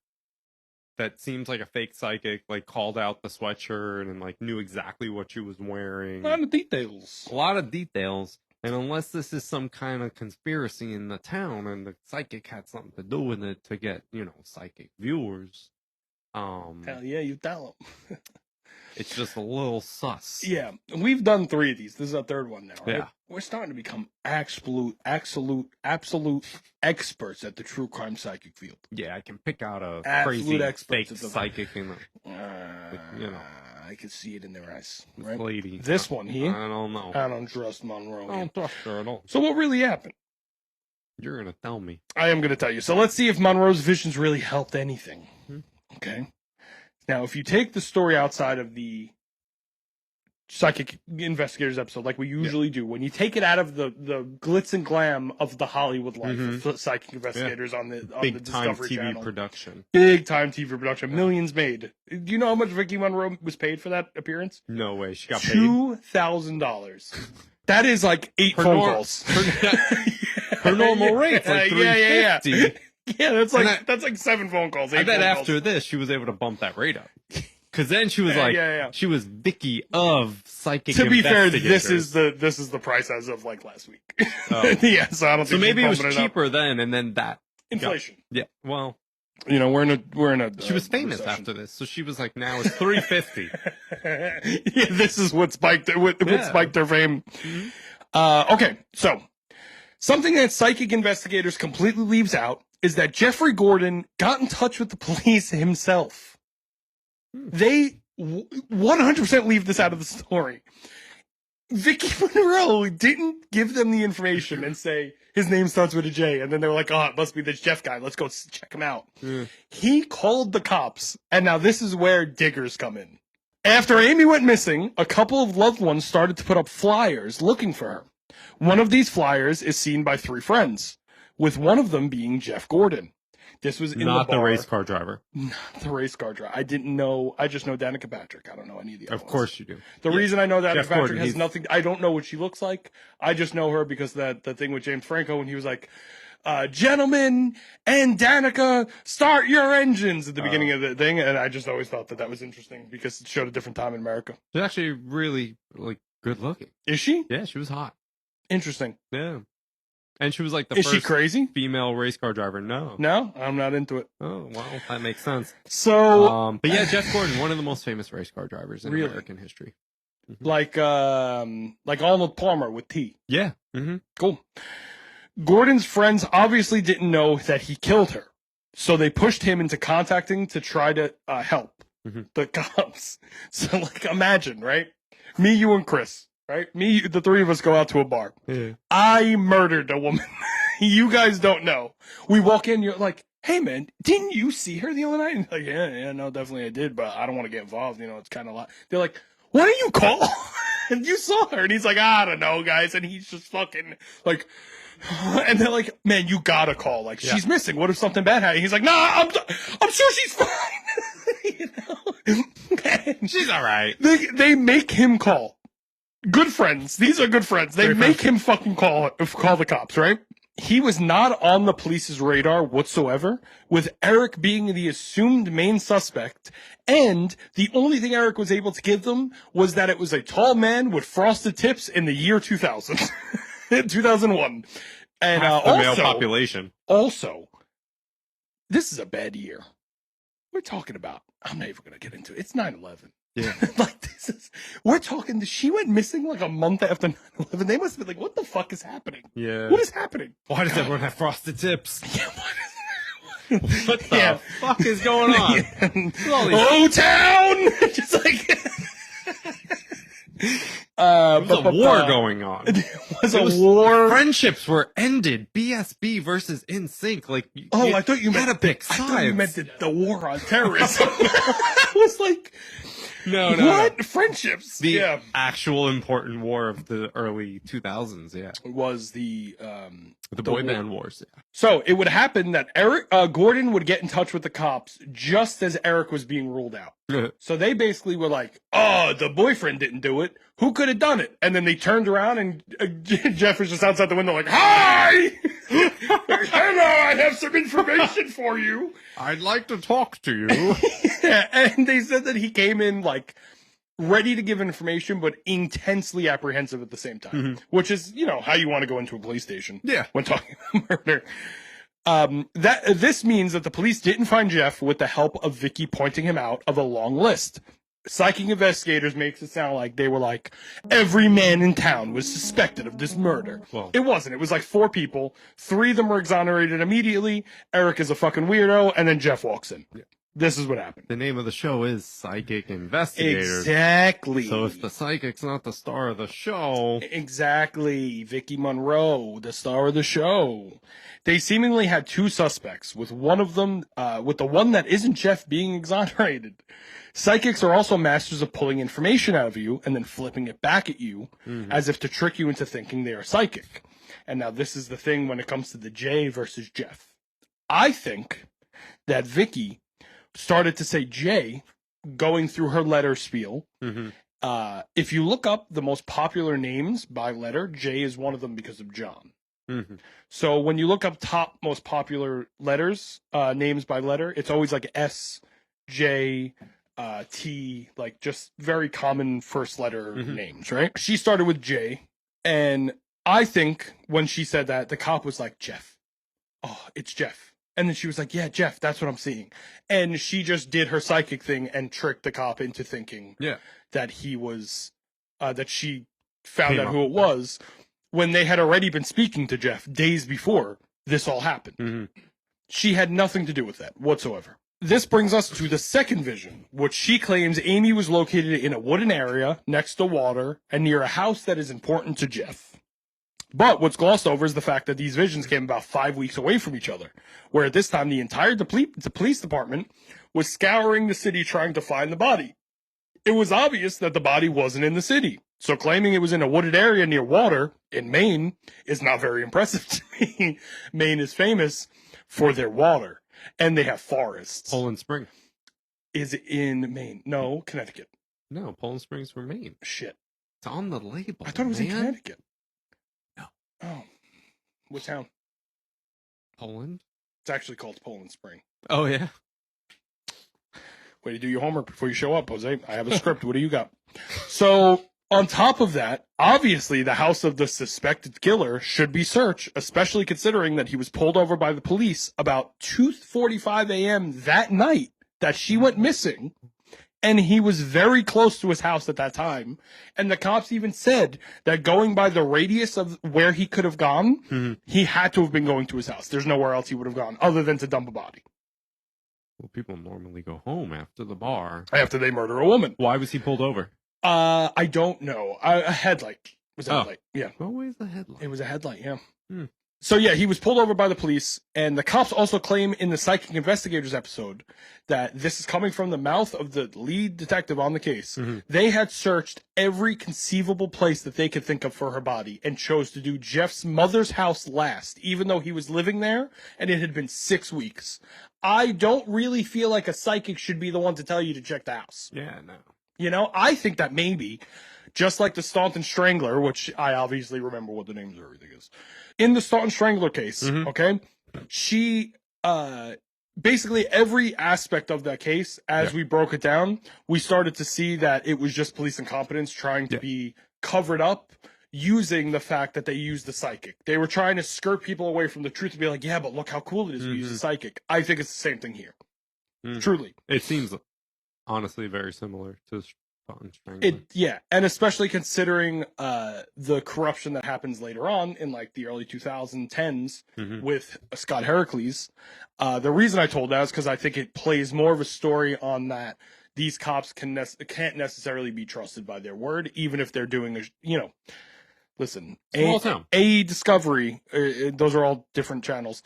that seems like a fake psychic, like, called out the sweatshirt and, like, knew exactly what she was wearing. A lot of details. A lot of details. And unless this is some kind of conspiracy in the town and the psychic had something to do with it to get, psychic viewers. Hell yeah, you tell them. It's just a little sus. Yeah, we've done 3 of these. This is our 3rd one now, right? Yeah. We're starting to become absolute experts at the true crime psychic field. Yeah, I can pick out a Absolute crazy experts fake at the psychic in the, I can see it in their eyes. this Right? lady. This one here, I don't know. I don't trust Monroe. I don't trust her at all. So what really happened? You're going to tell me. I am going to tell you. So let's see if Monroe's visions really helped anything. Okay. Now, if you take the story outside of the Psychic Investigators episode, like we usually do, when you take it out of the glitz and glam of the Hollywood life of Psychic Investigators on the Big time Discovery TV Channel. production. Big time TV production. Millions made. Do you know how much Vicki Monroe was paid for that appearance? No way. She got paid. $2,000. That is like 8 phone calls. Her normal rate's like $350. Yeah, that's like 7 phone calls. I bet after this, she was able to bump that rate up. Because then she was she was Vicki of Psychic To be fair, Investigators. this is the price as of like last week. Yeah, so I don't think so maybe it was bumping cheaper then, and then that inflation. Yeah, well, we're in a. She was famous recession. after this, so she was like, now it's $350. Yeah, this is what spiked her fame. Okay, so something that Psychic Investigators completely leaves out is that Jeffrey Gordon got in touch with the police himself. They 100% leave this out of the story. Vicki Monroe didn't give them the information and say his name starts with a J, and then they were like, "Oh, it must be this Jeff guy. Let's go check him out." He called the cops, and now this is where diggers come in. After Amy went missing, a couple of loved ones started to put up flyers looking for her. One of these flyers is seen by 3 friends, with one of them being Jeff Gordon. This was in Not the bar. the race car driver. Not the race car driver. I didn't know. I just know Danica Patrick. I don't know any of the other Of course you do. The reason I know Danica Jeff Patrick Gordon, has he's- nothing. I don't know what she looks like. I just know her because the thing with James Franco when he was like, "Gentlemen and Danica, start your engines" at the beginning of the thing, and I just always thought that was interesting because it showed a different time in America. She's actually really like good looking. Is she? Yeah, she was hot. Interesting. Yeah. And she was like the Is first she crazy? female race car driver. No. No, I'm not into it. Oh, well, that makes sense. So, But yeah, Jeff Gordon, one of the most famous race car drivers in Really? American history. like Arnold Palmer with T. Yeah. Cool. Gordon's friends obviously didn't know that he killed her, so they pushed him into contacting to try to help the cops. So, like, imagine, right? Me, you, and Chris, right? Me, the 3 of us go out to a bar. Yeah. I murdered a woman. You guys don't know. We walk in, you're like, "Hey, man, didn't you see her the other night?" And like, yeah, no, definitely I did, but I don't want to get involved. It's kind of like, they're like, "Why don't you call?" And you saw her, and he's like, "I don't know, guys," and he's just fucking like. And they're like, "Man, you gotta call. Like, she's missing. What if something bad happened?" He's like, "Nah, I'm sure she's fine." And She's all right. They make him call. good friends. These are good friends. They Very make friends. him fucking call the cops, right? He was not on the police's radar whatsoever, with Eric being the assumed main suspect, and the only thing Eric was able to give them was that it was a tall man with frosted tips in the year 2000, 2001. And Half the male population. Also, this is a bad year. We're talking about, I'm not even going to get into it. It's 9/11. Yeah. Like, we're talking, she went missing like a month after 9/11. They must have been like, what the fuck is happening? Yeah. What is happening? Why does everyone have frosted tips? Yeah, What the fuck is going on? O-Town! Just like... There was a war going on. It was a war. Friendships were ended. BSB versus NSYNC. Like, I thought you meant pick sides. I thought you meant the war on terrorism. I was like, no. What? Friendships? The actual important war of the early 2000s, yeah. It was the boy band wars, yeah. So it would happen that Gordon would get in touch with the cops just as Eric was being ruled out. So they basically were like, oh, the boyfriend didn't do it. Who could have done it? And then they turned around and Jeff was just outside the window like, hi! Hello, I have some information for you. I'd like to talk to you. Yeah, and they said that he came in like ready to give information, but intensely apprehensive at the same time, which is, how you want to go into a police station. Yeah. When talking about murder. This means that the police didn't find Jeff with the help of Vicki pointing him out of a long list. Psychic investigators makes it sound like they were like, every man in town was suspected of this murder. Well, it wasn't. It was like 4 people. 3 of them were exonerated immediately. Eric is a fucking weirdo, and then Jeff walks in. Yeah. This is what happened. The name of the show is Psychic Investigators. Exactly. So if the psychic's not the star of the show... Exactly. Vicki Monroe, the star of the show. They seemingly had 2 suspects, with one of them, with the one that isn't Jeff being exonerated. Psychics are also masters of pulling information out of you and then flipping it back at you as if to trick you into thinking they are psychic. And now this is the thing when it comes to the Jay versus Jeff. I think that Vicki started to say Jay going through her letter spiel. If you look up the most popular names by letter, Jay is one of them because of John. So when you look up top most popular letters, names by letter, it's always like S, J, T, like just very common first letter names, right? She started with J, and I think when she said that, the cop was like, Jeff. Oh, it's Jeff. And then she was like, yeah, Jeff, that's what I'm seeing. And she just did her psychic thing and tricked the cop into thinking that he was, that she found out who it was when they had already been speaking to Jeff days before this all happened. She had nothing to do with that whatsoever. This brings us to the second vision, which she claims Amy was located in a wooden area next to water and near a house that is important to Jeff. But what's glossed over is the fact that these visions came about 5 weeks away from each other, where at this time the entire police department was scouring the city trying to find the body. It was obvious that the body wasn't in the city, so claiming it was in a wooded area near water in Maine is not very impressive to me. Maine is famous for their water. And they have forests. Poland Spring. Is it in Maine? No, Connecticut. No, Poland Springs were Maine. Shit. It's on the label. I thought it was in Connecticut. No. Oh. What town? Poland? It's actually called Poland Spring. Oh, yeah. Way to do your homework before you show up, Jose. I have a script. What do you got? So, on top of that, obviously the house of the suspected killer should be searched, especially considering that he was pulled over by the police about 2:45 a.m. that night that she went missing, and he was very close to his house at that time. And the cops even said that going by the radius of where he could have gone, he had to have been going to his house. There's nowhere else he would have gone other than to dump a body. Well, people normally go home after the bar. After they murder a woman. Why was he pulled over? I don't know. A headlight. It was a headlight. Yeah. Always a headlight. It was a headlight, yeah. So yeah, he was pulled over by the police, and the cops also claim in the Psychic Investigators episode that this is coming from the mouth of the lead detective on the case. They had searched every conceivable place that they could think of for her body and chose to do Jeff's mother's house last, even though he was living there and it had been 6 weeks. I don't really feel like a psychic should be the one to tell you to check the house. Yeah, no. You know, I think that maybe just like the Staunton Strangler, which I obviously remember what the names of everything is. In the Staunton Strangler case, okay, she, basically every aspect of that case, as we broke it down, we started to see that it was just police incompetence trying to be covered up using the fact that they used the psychic. They were trying to skirt people away from the truth and be like, yeah, but look how cool it is we use the psychic. I think it's the same thing here. Truly. It seems honestly very similar to Staunton Strangler. And especially considering the corruption that happens later on in like the early 2010s with Scott Heracles. The reason I told that is because I think it plays more of a story on that these cops can't necessarily be trusted by their word, even if they're doing listen, Small town. A Discovery, those are all different channels.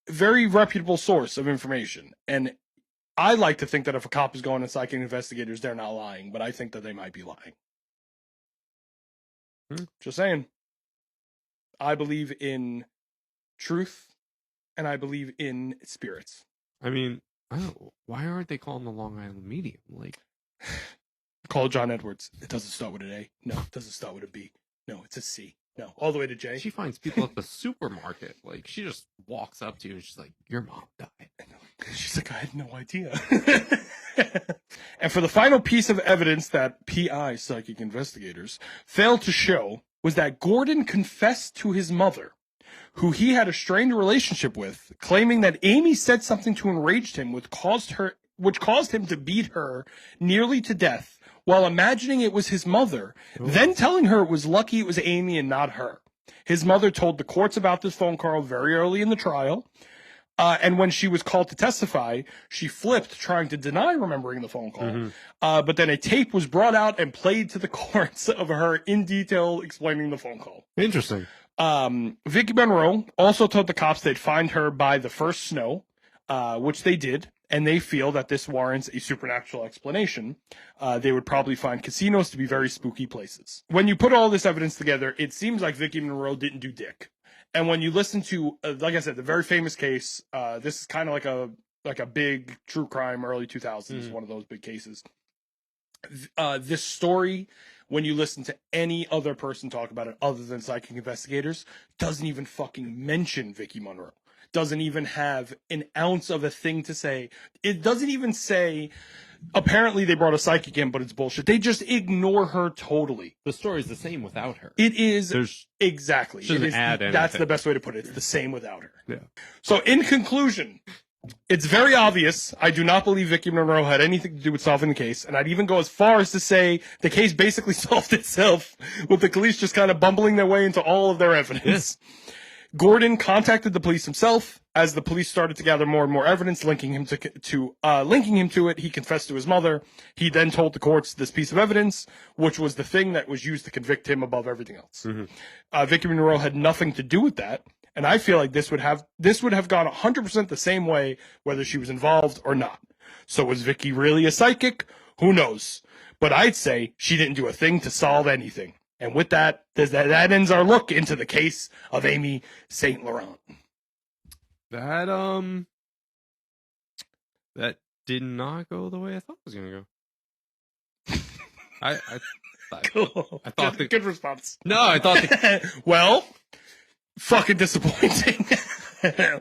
Very reputable source of information. And I like to think that if a cop is going to psychic investigators, they're not lying, but I think that they might be lying. Just saying. I believe in truth, and I believe in spirits. I mean, I don't know, why aren't they calling the Long Island Medium? Like, call John Edwards. It doesn't start with an A. No, it doesn't start with a B. No, it's a C. No, all the way to J. She finds people at the supermarket. Like, she just walks up to you and she's like, your mom died. She's like, I had no idea. And for the final piece of evidence that PI, psychic investigators, failed to show was that Gordon confessed to his mother, who he had a strained relationship with, claiming that Amy said something to enrage him, which caused him to beat her nearly to death, while imagining it was his mother, then telling her it was lucky it was Amy and not her. His mother told the courts about this phone call very early in the trial, and when she was called to testify, she flipped, trying to deny remembering the phone call. But then a tape was brought out and played to the courts of her in detail explaining the phone call. Interesting. Vicki Monroe also told the cops they'd find her by the first snow, which they did. And they feel that this warrants a supernatural explanation. They would probably find casinos to be very spooky places. When you put all this evidence together, it seems like Vicki Monroe didn't do dick. And when you listen to, like I said, the very famous case, this is kind of like a big true crime, early 2000s, one of those big cases. This story, when you listen to any other person talk about it other than psychic investigators, doesn't even fucking mention Vicki Monroe. Doesn't even have an ounce of a thing to say. It doesn't even say, apparently they brought a psychic in, but it's bullshit. They just ignore her totally. The story's the same without her. It is. Exactly. Shouldn't add anything. That's the best way to put it. It's the same without her. Yeah. So in conclusion, it's very obvious. I do not believe Vicki Monroe had anything to do with solving the case. And I'd even go as far as to say the case basically solved itself with the police just kind of bumbling their way into all of their evidence. Yeah. Gordon contacted the police himself. As the police started to gather more and more evidence linking him to it, he confessed to his mother. He then told the courts this piece of evidence, which was the thing that was used to convict him above everything else. Vicki Monroe had nothing to do with that, and I feel like this would have gone 100% the same way whether she was involved or not. So was Vicki really a psychic? Who knows? But I'd say she didn't do a thing to solve anything. And with that, that ends our look into the case of Amy Saint Laurent. That did not go the way I thought it was gonna go. I thought good response. No, I thought well, fucking disappointing.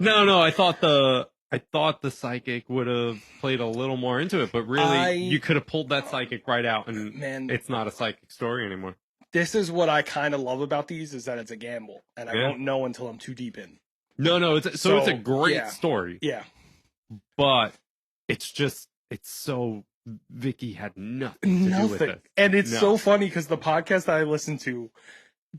No, I thought the psychic would have played a little more into it, but really you could have pulled that psychic right out, and it's not a psychic story anymore. This is what I kind of love about these, is that it's a gamble, and I won't know until I'm too deep in. No, it's a great story. Yeah. But it's so Vicki had nothing to do with it. And it's so funny because the podcast that I listen to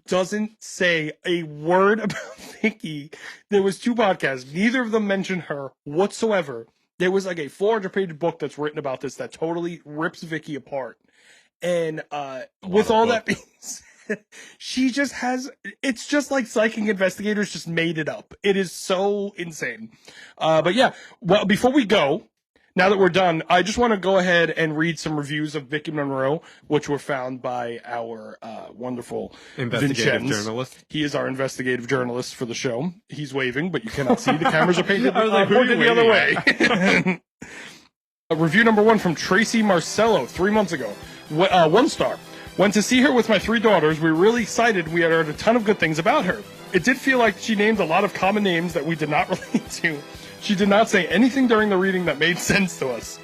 doesn't say a word about Vicki. There was 2 podcasts. Neither of them mention her whatsoever. There was like a 400-page book that's written about this that totally rips Vicki apart. And with all that being said, she just has, it's just like psychic investigators just made it up. It is so insane. But yeah, well, before we go, now that we're done, I just want to go ahead and read some reviews of Vicki Monroe, which were found by our wonderful investigative journalist. He is our investigative journalist for the show. He's waving, but you cannot see. The cameras are painted like, pointed the other way. Review number 1 from Tracy Marcello 3 months ago. 1 star. Went to see her with my 3 daughters. We were really excited. We had heard a ton of good things about her. It did feel like she named a lot of common names that we did not relate to. She did not say anything during the reading that made sense to us.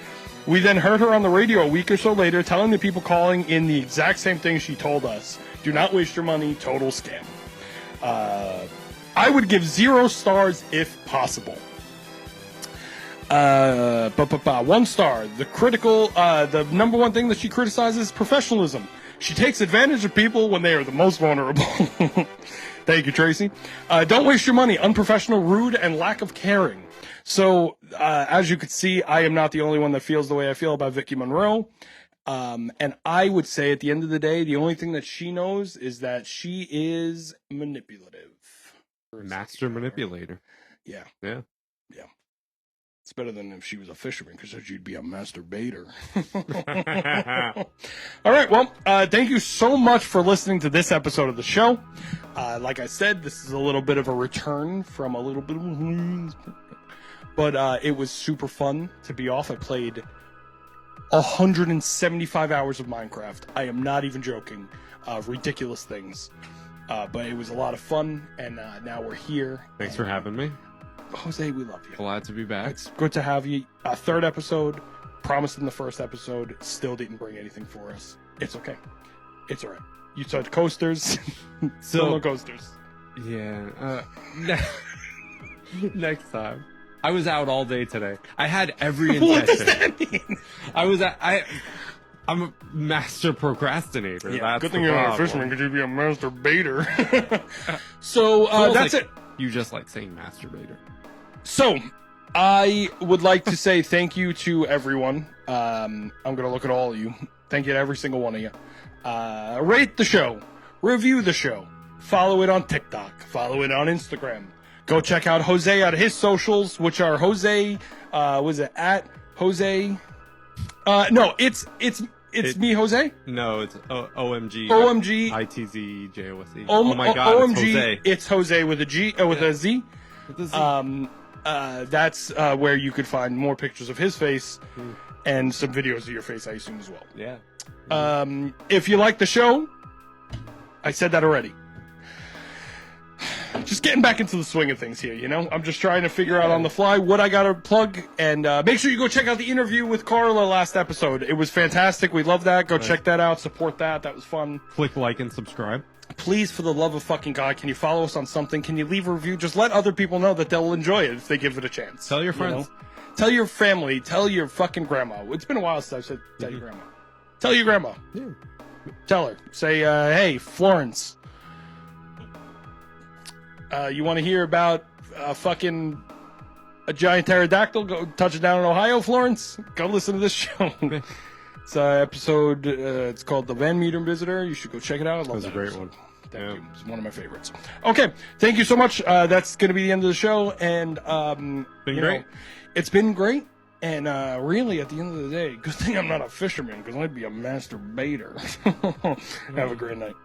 We then heard her on the radio a week or so later telling the people calling in the exact same thing she told us. Do not waste your money, total scam. I would give 0 stars if possible. 1 star. The number one thing that she criticizes is professionalism. She takes advantage of people when they are the most vulnerable. Thank you, Tracy. Don't waste your money. Unprofessional, rude, and lack of caring. So, as you could see, I am not the only one that feels the way I feel about Vicki Monroe. And I would say at the end of the day, the only thing that she knows is that she is manipulative. Master manipulator. Yeah. Yeah. Yeah. It's better than if she was a fisherman, because then she'd be a masturbator. All right. Well, thank you so much for listening to this episode of the show. Like I said, this is a little bit of a return from a little bit of... But it was super fun to be off. I played 175 hours of Minecraft. I am not even joking. Ridiculous things. But it was a lot of fun, and now we're here. Thanks for having me. Jose, we love you. Glad to be back. It's good to have you. 3rd episode, promised in the 1st episode, still didn't bring anything for us. It's okay. It's all right. You said coasters. Still no coasters. Yeah. Next time. I was out all day today. I had every intention. What does that mean? I'm a master procrastinator. Yeah, that's good thing you're not a fisherman, because you'd be a masturbator. So that's it. You just like saying masturbator. So I would like to say thank you to everyone. I'm going to look at all of you. Thank you to every single one of you. Rate the show. Review the show. Follow it on TikTok. Follow it on Instagram. Go check out Jose at his socials, which are Jose. Was it at Jose? No, it's me, Jose. No, it's OMG. OMG. ITZJOSE. Oh my God, OMG. it's Jose. It's Jose with a G, with a Z. With a Z. That's where you could find more pictures of his face and some videos of your face, I assume, as well. Yeah. If you like the show, I said that already. Just getting back into the swing of things here, you know? I'm just trying to figure out on the fly what I gotta plug, and make sure you go check out the interview with Carla last episode. It was fantastic. We love that. Go check that out. Support that. That was fun. Click like and subscribe. Please, for the love of fucking God, can you follow us on something? Can you leave a review? Just let other people know that they'll enjoy it if they give it a chance. Tell your friends. You know? Tell your family. Tell your fucking grandma. It's been a while since I said tell your grandma. Tell your grandma. Yeah. Tell her. Say, hey, Florence. You want to hear about fucking a giant pterodactyl? Go touch it down in Ohio, Florence. Go listen to this show. It's episode. It's called The Van Meter Visitor. You should go check it out. I love that. That was a great episode. one. Thank you. It's one of my favorites. Okay, thank you so much. That's going to be the end of the show, and Been great. It's been great. And really, at the end of the day, good thing I'm not a fisherman, because I'd be a masturbator. Have a great night.